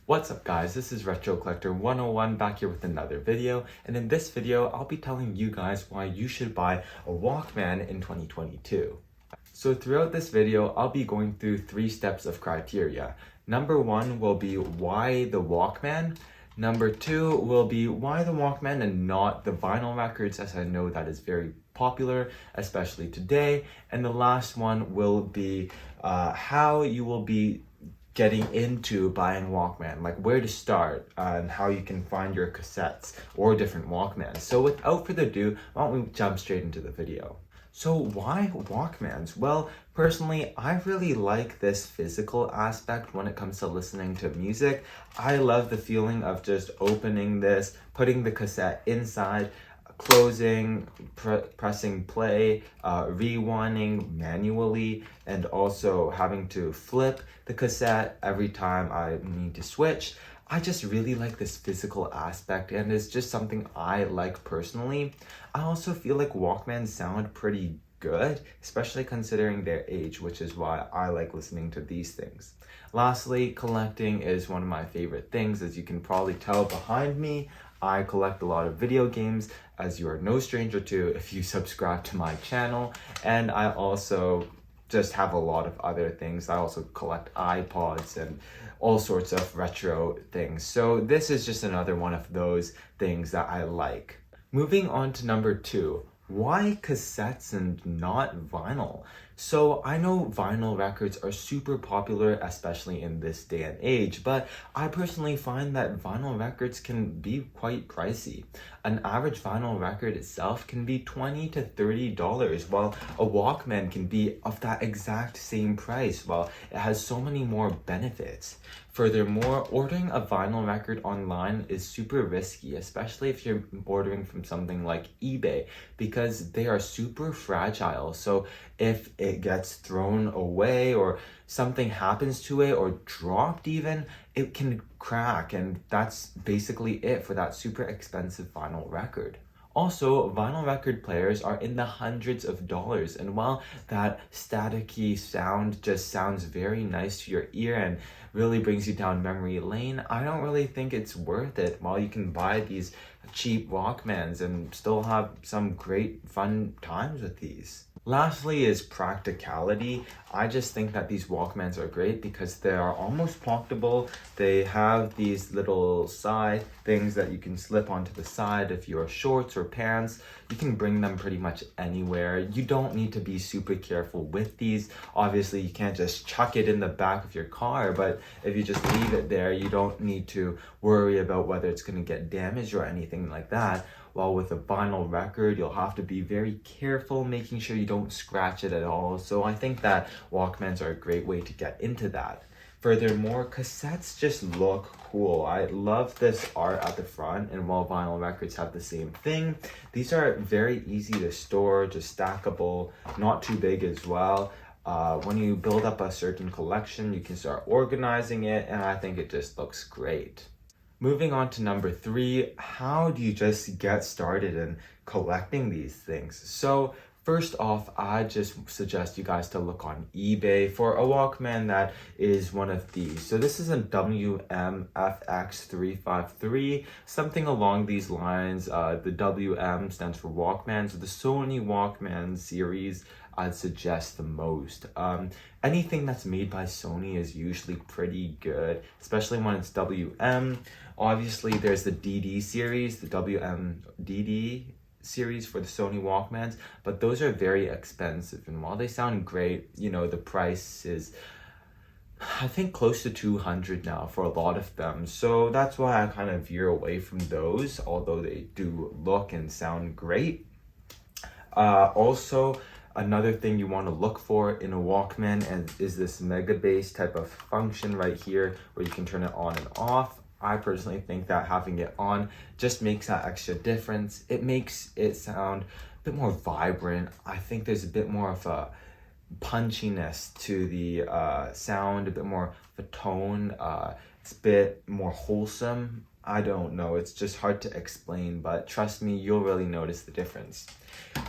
What's up guys, this is Retro Collector 101 back here with another video, and in this video I'll be telling you guys why you should buy a Walkman in 2022. So throughout this video I'll be going through 3 steps of criteria. Number 1 will be why the Walkman. Number 2 will be why the Walkman and not the vinyl records, as I know that is very popular, especially today. And the last one will be how you will be getting into buying Walkman, like where to start and how you can find your cassettes or different Walkmans. So without further ado, why don't we jump straight into the video. So why Walkmans? Well, personally, I really like this physical aspect when it comes to listening to music. I love the feeling of just opening this, putting the cassette inside, closing, pressing play, rewinding manually, and also having to flip the cassette every time I need to switch. I just really like this physical aspect, and it's just something I like personally. I also feel like Walkmans sound pretty good, especially considering their age, which is why I like listening to these things. Lastly, collecting is one of my favorite things. As you can probably tell behind me, I collect a lot of video games, as you are no stranger to if you subscribe to my channel, and I also just have a lot of other things. I also collect iPods and all sorts of retro things. So this is just another one of those things that I like. Moving on to number 2. Why cassettes and not vinyl? So I know vinyl records are super popular, especially in this day and age, but I personally find that vinyl records can be quite pricey. An average vinyl record itself can be $20 to $30, while a Walkman can be of that exact same price, while it has so many more benefits. Furthermore, ordering a vinyl record online is super risky, especially if you're ordering from something like eBay, because they are super fragile. So if it gets thrown away or something happens to it or dropped even, it can crack, and that's basically it for that super expensive vinyl record. Also, vinyl record players are in the hundreds of dollars, and while that staticky sound just sounds very nice to your ear and really brings you down memory lane, I don't really think it's worth it. While you can buy these cheap Walkmans and still have some great fun times with these. Lastly is practicality. I just think that these Walkmans are great because they are almost portable. They have these little side things that you can slip onto the side if you're shorts or pants. You can bring them pretty much anywhere. You don't need to be super careful with these. Obviously, you can't just chuck it in the back of your car, but if you just leave it there, you don't need to worry about whether it's going to get damaged or anything like that. While with a vinyl record, you'll have to be very careful, making sure you don't scratch it at all. So I think that Walkmans are a great way to get into that. Furthermore, cassettes just look cool. I love this art at the front, and while vinyl records have the same thing, these are very easy to store, just stackable, not too big as well. When you build up a certain collection, you can start organizing it, and I think it just looks great. Moving on to number 3, how do you just get started in collecting these things? So first off, I just suggest you guys to look on eBay for a Walkman that is one of these. So this is a WM-FX353, something along these lines. The WM stands for Walkman, so the Sony Walkman series I'd suggest the most. Anything that's made by Sony is usually pretty good, especially when it's WM. Obviously, there's the DD series, the WM-DD series for the Sony Walkmans, but those are very expensive. And while they sound great, you know, the price is, I think, close to $200 now for a lot of them. So that's why I kind of veer away from those, although they do look and sound great. Also, another thing you want to look for in a Walkman is this mega bass type of function right here where you can turn it on and off. I personally think that having it on just makes that extra difference. It makes it sound a bit more vibrant. I think there's a bit more of a punchiness to the sound, a bit more of a tone. It's a bit more wholesome I don't know, it's just hard to explain, but trust me, you'll really notice the difference.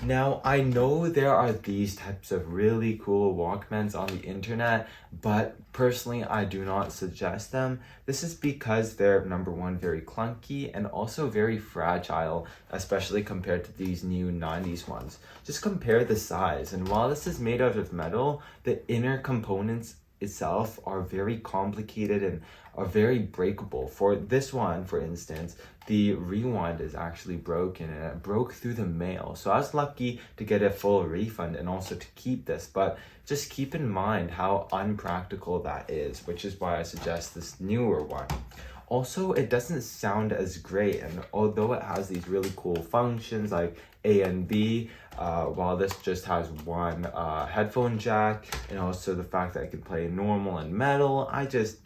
Now, I know there are these types of really cool Walkmans on the internet, but personally, I do not suggest them. This is because they're, number one, very clunky and also very fragile, especially compared to these new 90s ones. Just compare the size, and while this is made out of metal, the inner components itself are very complicated and are very breakable. For this one, for instance, the rewind is actually broken and it broke through the mail. So I was lucky to get a full refund and also to keep this, but just keep in mind how unpractical that is, which is why I suggest this newer one. Also, it doesn't sound as great, and although it has these really cool functions like A and B, while this just has one headphone jack, and also the fact that I can play normal and metal, I just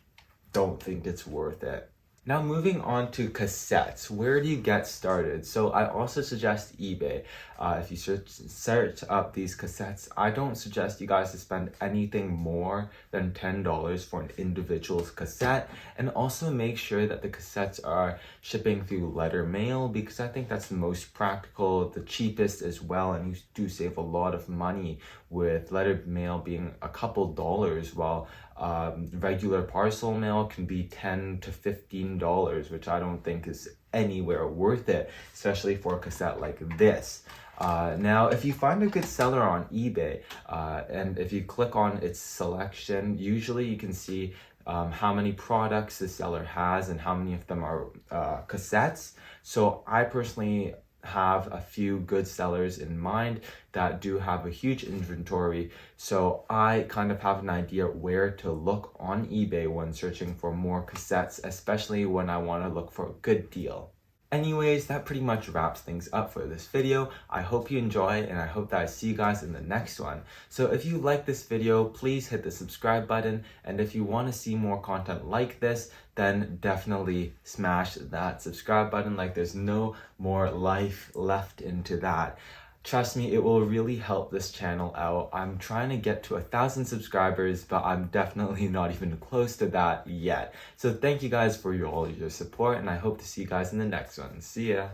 don't think it's worth it. Now moving on to cassettes, where do you get started? So I also suggest eBay. If you search up these cassettes, I don't suggest you guys to spend anything more than $10 for an individual cassette, and also make sure that the cassettes are shipping through letter mail, because I think that's the most practical, the cheapest as well, and you do save a lot of money with letter mail being a couple dollars, while regular parcel mail can be $10 to $15, which I don't think is anywhere worth it, especially for a cassette like this. Now, if you find a good seller on eBay, and if you click on its selection, usually you can see how many products the seller has and how many of them are cassettes. So I personally have a few good sellers in mind that do have a huge inventory, so I kind of have an idea where to look on eBay when searching for more cassettes, especially when I want to look for a good deal. Anyways, that pretty much wraps things up for this video. I hope you enjoy, and I hope that I see you guys in the next one. So if you like this video, please hit the subscribe button, and if you want to see more content like this, then definitely smash that subscribe button like there's no more life left into that. Trust me, it will really help this channel out. I'm trying to get to 1,000 subscribers, but I'm definitely not even close to that yet. So thank you guys for all your support, and I hope to see you guys in the next one. See ya!